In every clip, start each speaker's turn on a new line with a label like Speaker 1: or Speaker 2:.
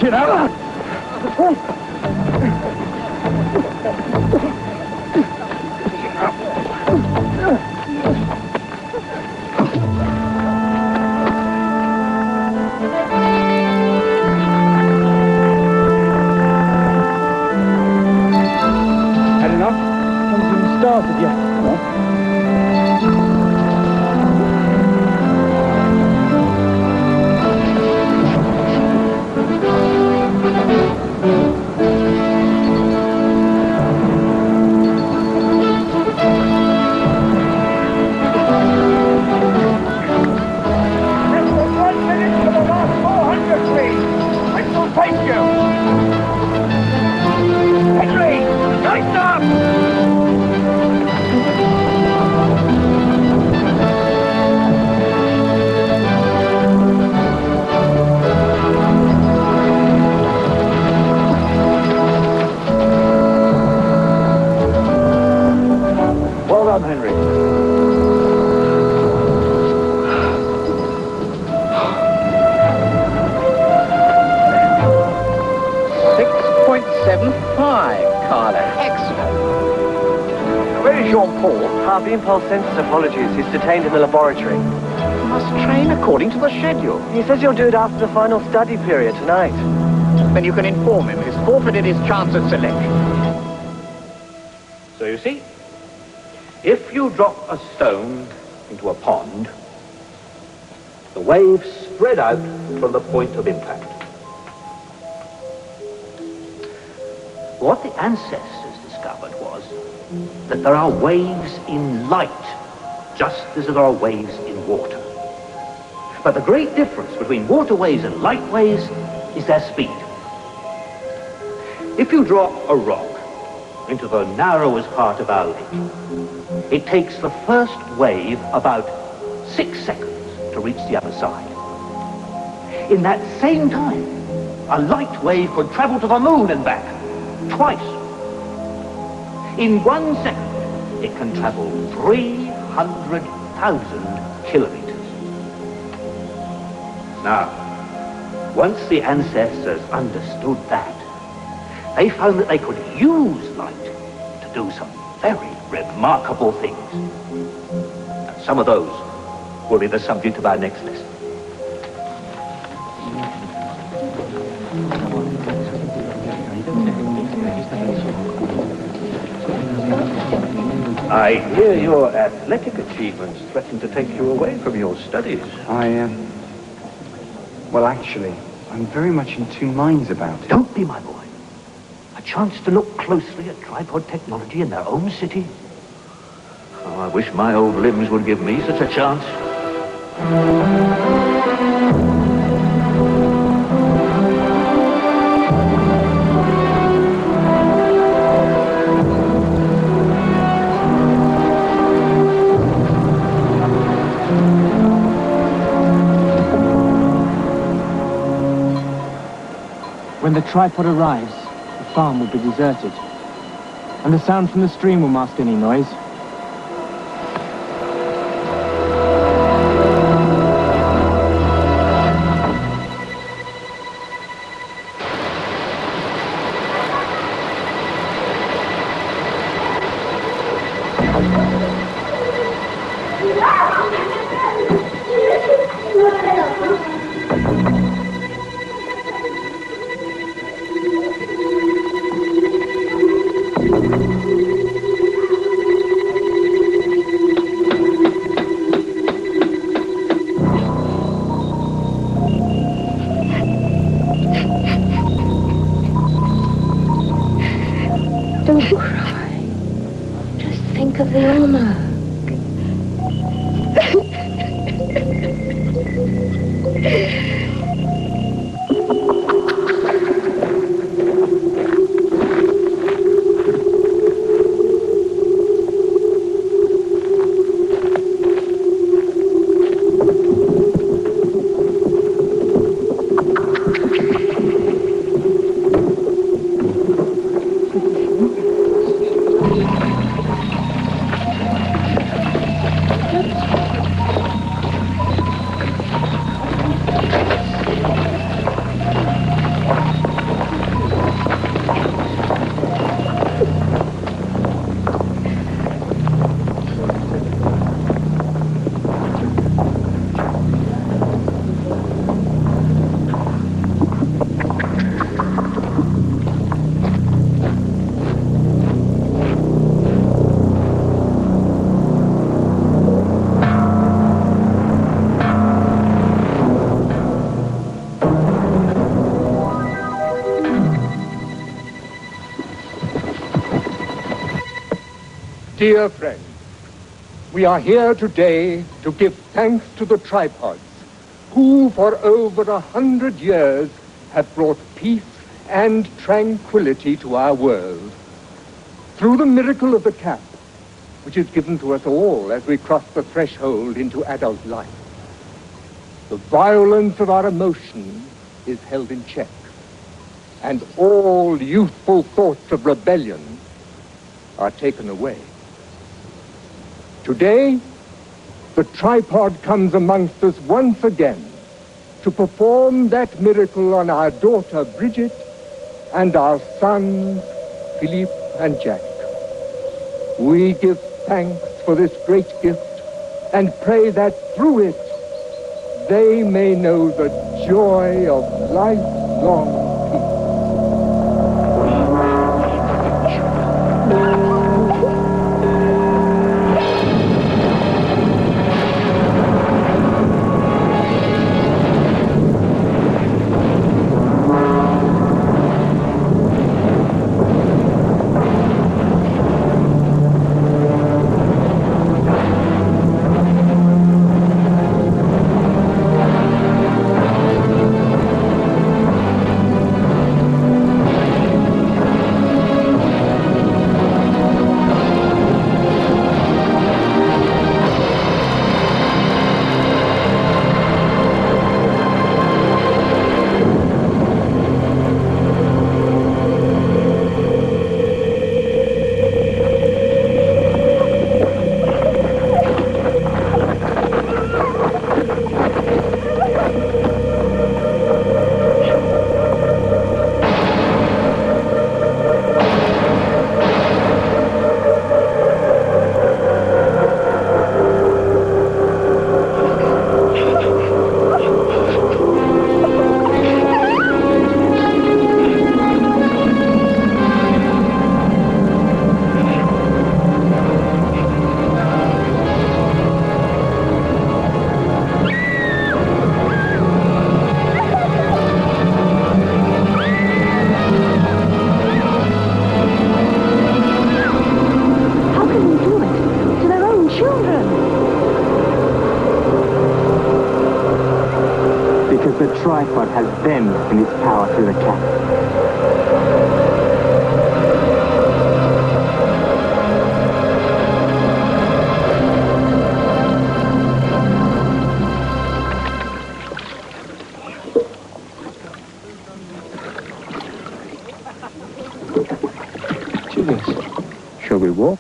Speaker 1: Get out!
Speaker 2: Had enough? Haven't even started yet.
Speaker 1: Well done, Henry.
Speaker 3: Carla. Excellent.
Speaker 4: Where is Jean-Paul? The impulse sent his apologies. He's detained in the laboratory.
Speaker 3: Must train according to the schedule.
Speaker 4: He says he'll do it after the final study period tonight.
Speaker 3: Then you can inform him he's forfeited his chance at selection.
Speaker 1: So you see, if you drop a stone into a pond, the waves spread out from the point of impact. What the ancestors discovered was that there are waves in light, just as there are waves in water. But the great difference between water waves and light waves is their speed. If you drop a rock into the narrowest part of our lake, it takes the first wave about 6 seconds to reach the other side. In that same time, a light wave could travel to the moon and back. Twice. In 1 second, it can travel 300,000 kilometers. Now, once the ancestors understood that, they found that they could use light to do some very remarkable things. And some of those will be the subject of our next lesson. I hear your athletic achievements threaten to take you away from your studies.
Speaker 2: Well, actually, I'm very much in two minds about it.
Speaker 1: Don't be, my boy. A chance to look closely at tripod technology in their own city. Oh, I wish my old limbs would give me such a chance.
Speaker 2: When the tripod arrives, the farm will be deserted, and the sound from the stream will mask any noise.
Speaker 5: Dear friends, we are here today to give thanks to the tripods, who for over 100 years have brought peace and tranquility to our world. Through the miracle of the cap, which is given to us all as we cross the threshold into adult life, the violence of our emotions is held in check, and all youthful thoughts of rebellion are taken away. Today, the tripod comes amongst us once again to perform that miracle on our daughter Bridget and our sons Philippe and Jack. We give thanks for this great gift and pray that through it they may know the joy of lifelong
Speaker 2: The tripod has them in its power through the cap.
Speaker 5: Julius, shall we walk?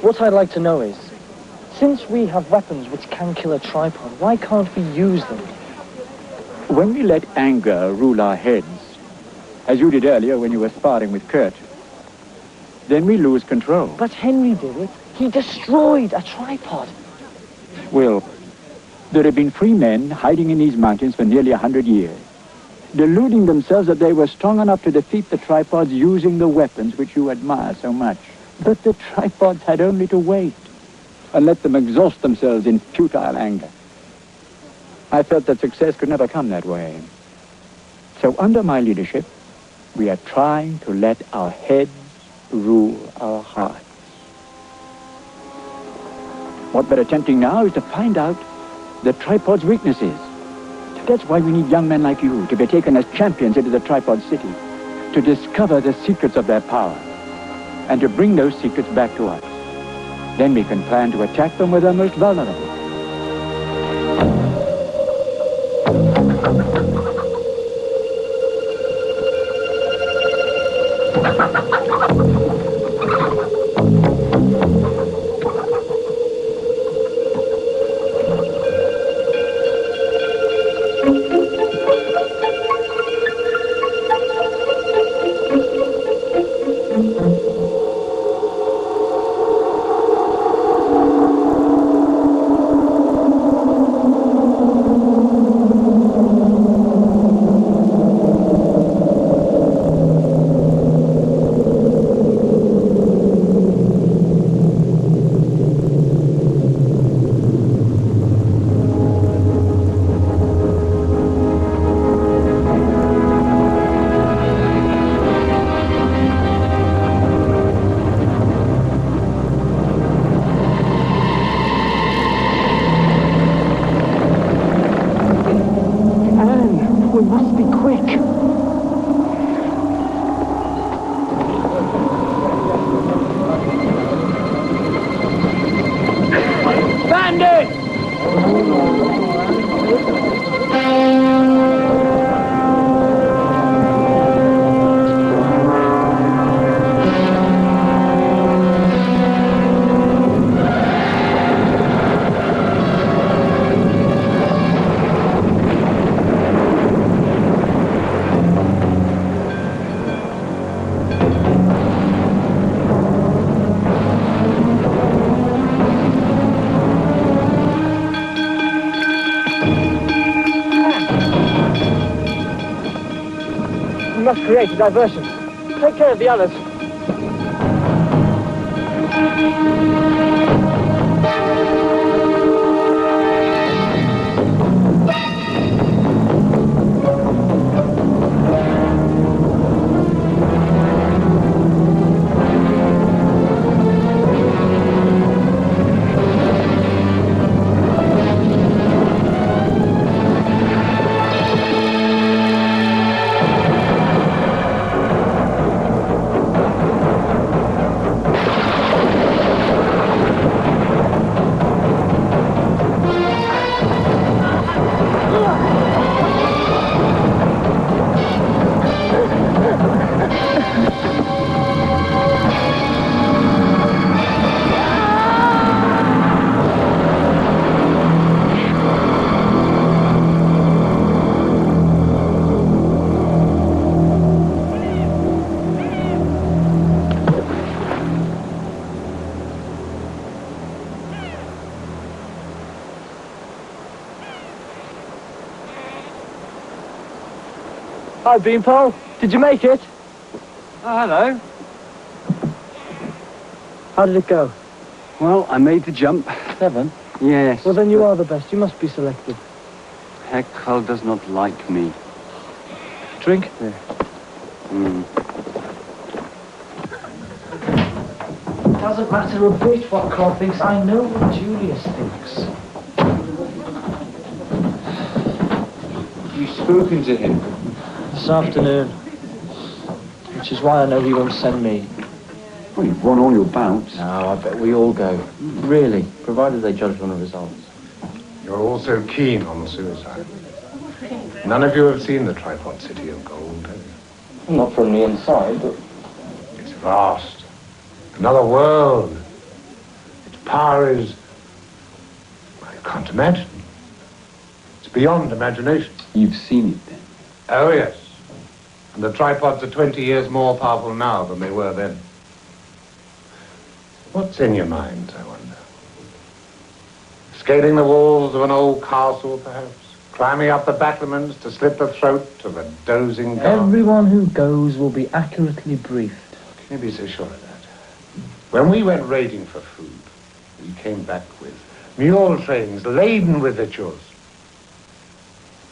Speaker 6: What I'd like to know is, since we have weapons which can kill a tripod, why can't we use them?
Speaker 7: When we let anger rule our heads, as you did earlier when you were sparring with Kurt, then we lose control.
Speaker 6: But Henry did it. He destroyed a tripod.
Speaker 7: Will, there have been free men hiding in these mountains for nearly 100 years, deluding themselves that they were strong enough to defeat the tripods using the weapons which you admire so much. But the tripods had only to wait and let them exhaust themselves in futile anger. I felt that success could never come that way. So under my leadership, we are trying to let our heads rule our hearts. What we're attempting now is to find out the tripod's weaknesses. That's why we need young men like you to be taken as champions into the tripod city, to discover the secrets of their power, and to bring those secrets back to us. Then we can plan to attack them where they're most vulnerable.
Speaker 6: We must create a diversion. Take care of the others. Hi, Beanpole. Did you make it?
Speaker 8: Oh, hello.
Speaker 6: How did it go?
Speaker 8: Well, I made the jump.
Speaker 6: 7?
Speaker 8: Yes.
Speaker 6: Well, then you are the best. You must be selected.
Speaker 8: Heckel does not like me.
Speaker 6: Drink?
Speaker 8: Yeah.
Speaker 6: Doesn't matter a bit what Carl thinks. I know what Julius thinks.
Speaker 8: You've spoken to him?
Speaker 6: This afternoon. Which is why I know he won't send me.
Speaker 8: Well, you've won all your bouts.
Speaker 6: No, I bet we all go. Really, provided they judge on the results.
Speaker 9: You're all so keen on suicide. None of you have seen the tripod city of gold, have you?
Speaker 6: Not from the inside, but...
Speaker 9: It's vast. Another world. Its power is... well, you can't imagine. It's beyond imagination.
Speaker 8: You've seen it, then?
Speaker 9: Oh, yes. And the tripods are 20 years more powerful now than they were then. What's in your minds, I wonder? Scaling the walls of an old castle, perhaps? Climbing up the battlements to slit the throat of a dozing guard?
Speaker 6: Everyone who goes will be accurately briefed.
Speaker 9: Can you be so sure of that? When we went raiding for food, we came back with mule trains laden with victuals.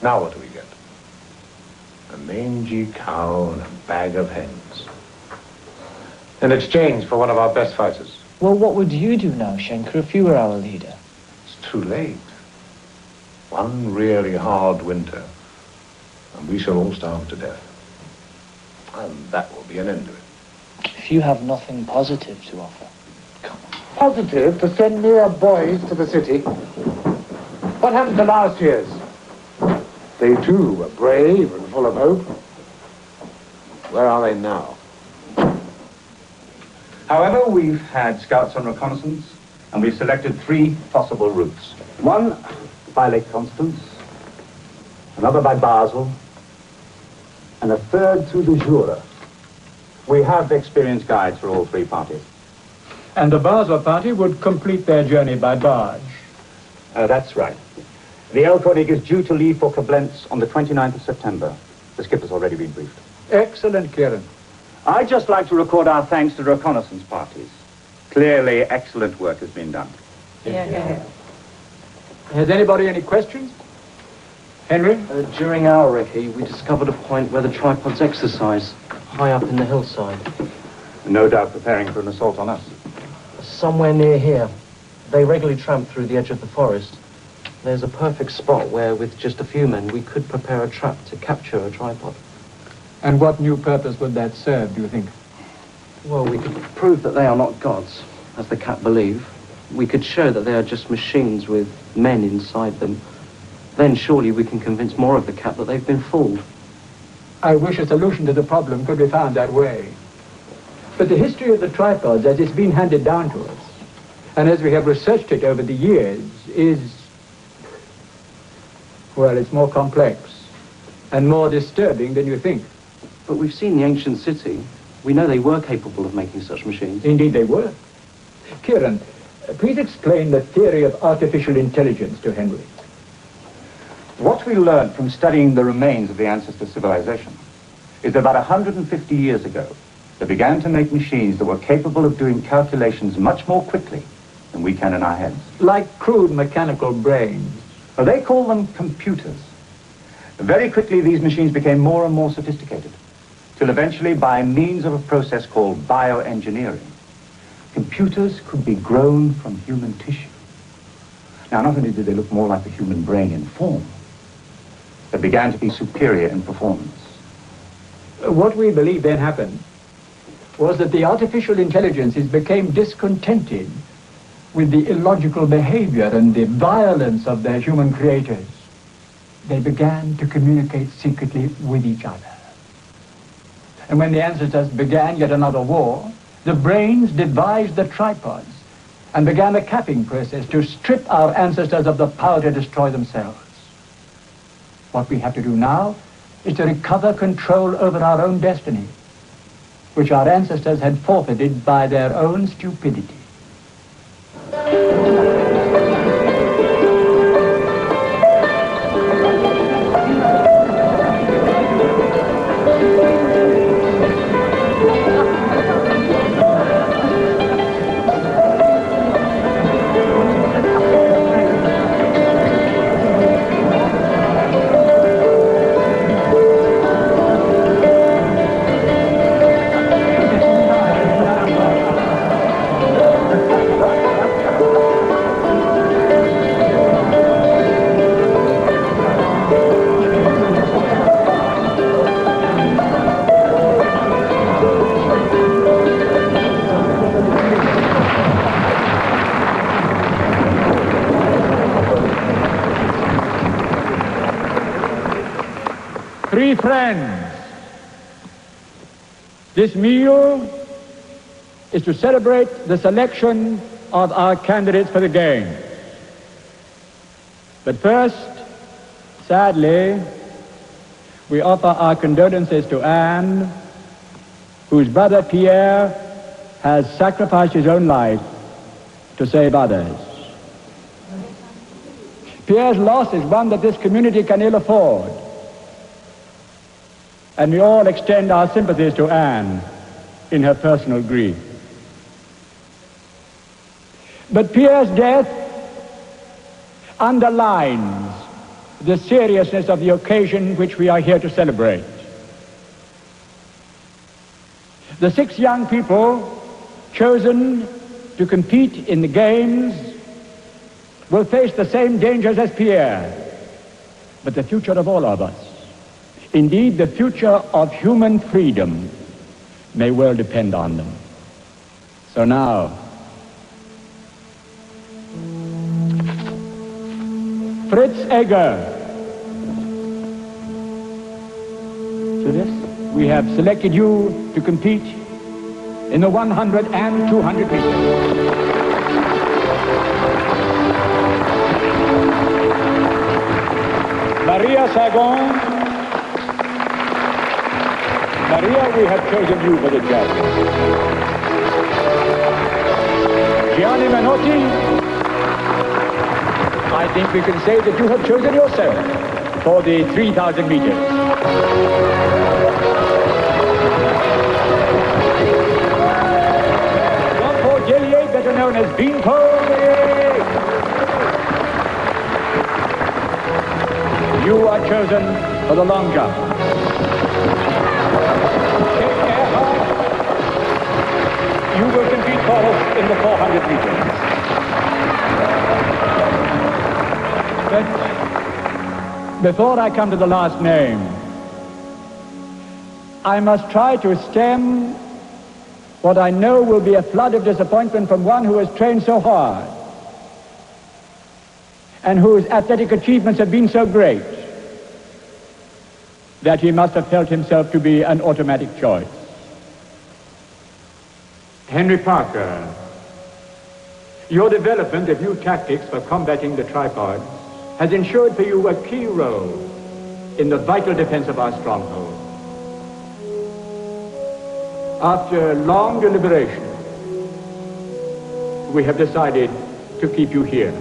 Speaker 9: Now what do we get? A mangy cow and a bag of hens. In exchange for one of our best fighters.
Speaker 6: Well, what would you do now, Schenker, if you were our leader?
Speaker 9: It's too late. One really hard winter, and we shall all starve to death. And that will be an end to it.
Speaker 6: If you have nothing positive to offer, come on.
Speaker 9: Positive to send mere boys to the city? What happened to last year's? They too were brave and full of hope. Where are they now?
Speaker 10: However, we've had scouts on reconnaissance, and we've selected 3 possible routes. One by Lake Constance, another by Basel, and a third through the Jura. We have experienced guides for all 3 parties.
Speaker 7: And the Basel party would complete their journey by barge.
Speaker 10: That's right. The El Konig is due to leave for Koblenz on the 29th of September. The skipper's already been briefed.
Speaker 5: Excellent, Kieran.
Speaker 10: I'd just like to record our thanks to the reconnaissance parties. Clearly, excellent work has been done.
Speaker 5: Has anybody any questions? Henry?
Speaker 4: During our recce, we discovered a point where the tripods exercise, high up in the hillside.
Speaker 10: No doubt preparing for an assault on us.
Speaker 4: Somewhere near here. They regularly tramp through the edge of the forest. There's a perfect spot where, with just a few men, we could prepare a trap to capture a tripod.
Speaker 5: And what new purpose would that serve, do you think?
Speaker 4: Well, we could prove that they are not gods, as the Cat believe. We could show that they are just machines with men inside them. Then surely we can convince more of the Cat that they've been fooled.
Speaker 5: I wish a solution to the problem could be found that way. But the history of the tripods, as it's been handed down to us, and as we have researched it over the years, is... well, it's more complex and more disturbing than you think.
Speaker 4: But we've seen the ancient city. We know they were capable of making such machines.
Speaker 5: Indeed they were. Kieran, please explain the theory of artificial intelligence to
Speaker 10: What we learned from studying the remains of the ancestor civilization is that about 150 years ago, they began to make machines that were capable of doing calculations much more quickly than we can in our heads.
Speaker 7: Like crude mechanical brains.
Speaker 10: Well, they call them computers. Very quickly, these machines became more and more sophisticated, till eventually, by means of a process called bioengineering, computers could be grown from human tissue. Now, not only did they look more like the human brain in form, they began to be superior in performance.
Speaker 7: What we believe then happened was that the artificial intelligences became discontented with the illogical behavior and the violence of their human creators. They began to communicate secretly with each other. And when the ancestors began yet another war, the brains devised the tripods and began a capping process to strip our ancestors of the power to destroy themselves. What we have to do now is to recover control over our own destiny, which our ancestors had forfeited by their own stupidity. Three friends, this meal is to celebrate the selection of our candidates for the game. But first, sadly, we offer our condolences to Anne, whose brother Pierre has sacrificed his own life to save others. Pierre's loss is one that this community can ill afford. And we all extend our sympathies to Anne in her personal grief. But Pierre's death underlines the seriousness of the occasion which we are here to celebrate. The 6 young people chosen to compete in the games will face the same dangers as Pierre, but the future of all of us, indeed, the future of human freedom, may well depend on them. So now, Fritz Egger. To this, we have selected you to compete in the 100 and 200 meters. Maria Sagon. Maria, we have chosen you for the job. Gianni Manotti, I think we can say that you have chosen yourself for the 3,000 meters. Jean-Paul Gellier, better known as Beanpole. You are chosen for the long jump. You will compete for us in the 400 meters. But before I come to the last name, I must try to stem what I know will be a flood of disappointment from one who has trained so hard and whose athletic achievements have been so great that he must have felt himself to be an automatic choice. Henry Parker, your development of new tactics for combating the tripods has ensured for you a key role in the vital defense of our stronghold. After long deliberation, we have decided to keep you here,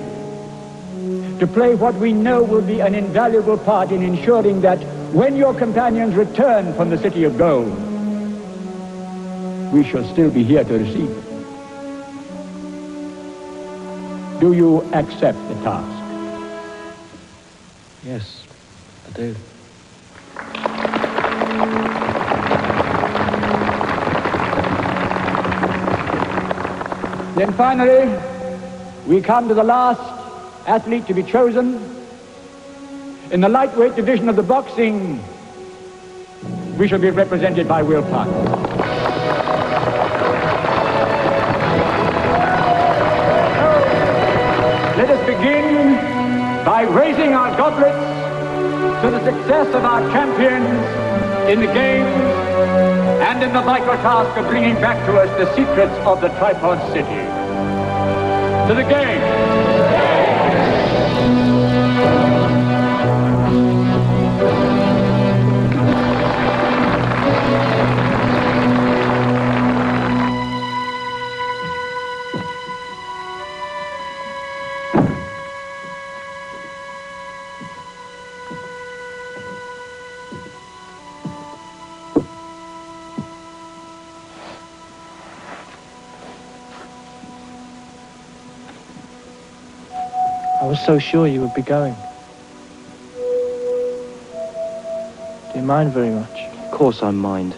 Speaker 7: to play what we know will be an invaluable part in ensuring that When your companions return from the City of Gold, we shall still be here to receive them. Do you accept the task?
Speaker 4: Yes, I do.
Speaker 7: Then finally, we come to the last athlete to be chosen. In the lightweight division of the boxing, we shall be represented by Will Parker. Let us begin by raising our goblets to the success of our champions in the games and in the vital task of bringing back to us the secrets of the Tripod City. To the games!
Speaker 6: I was so sure you would be going. Do you mind very much?
Speaker 4: Of course I mind.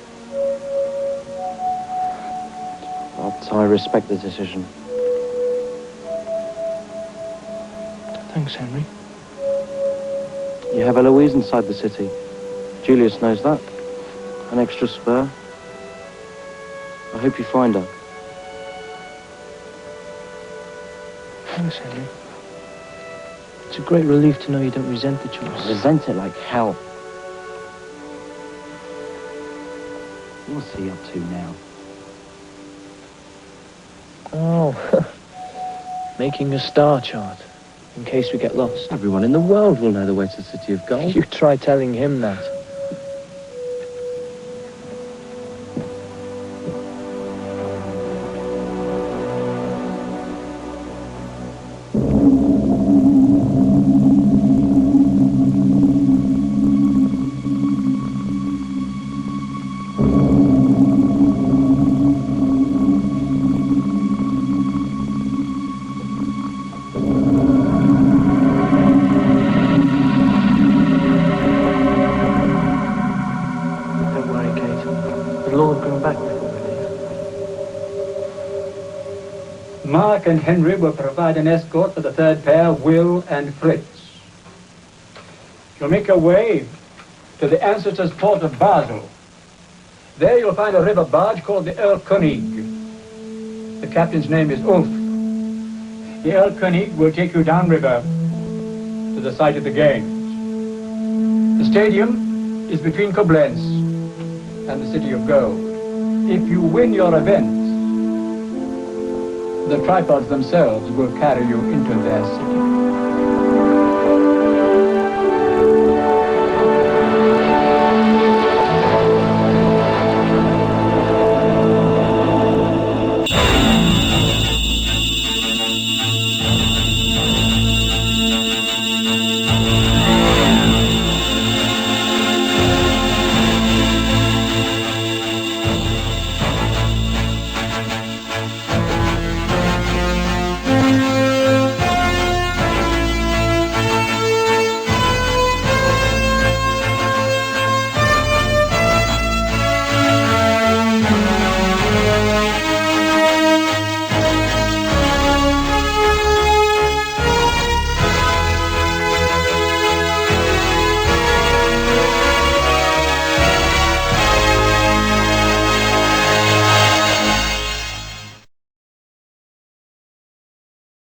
Speaker 4: But I respect the decision.
Speaker 6: Thanks, Henry.
Speaker 4: You have Eloise inside the city. Julius knows that. An extra spur. I hope you find her.
Speaker 6: Thanks, Henry. It's a great relief to know you don't resent the choice.
Speaker 4: Resent it like hell. What's he up to now?
Speaker 6: Oh, making a star chart, in case we get lost.
Speaker 4: Everyone in the world will know the way to the City of Gold.
Speaker 6: You try telling him that.
Speaker 7: Mark and Henry will provide an escort for the third pair, Will and Fritz. You'll make your way to the ancestors' port of Basel. There you'll find a river barge called the Earl König. The captain's name is Ulf. The Earl König will take you downriver to the site of the games. The stadium is between Koblenz and the City of Gold. If you win your event, the tripods themselves will carry you into their city.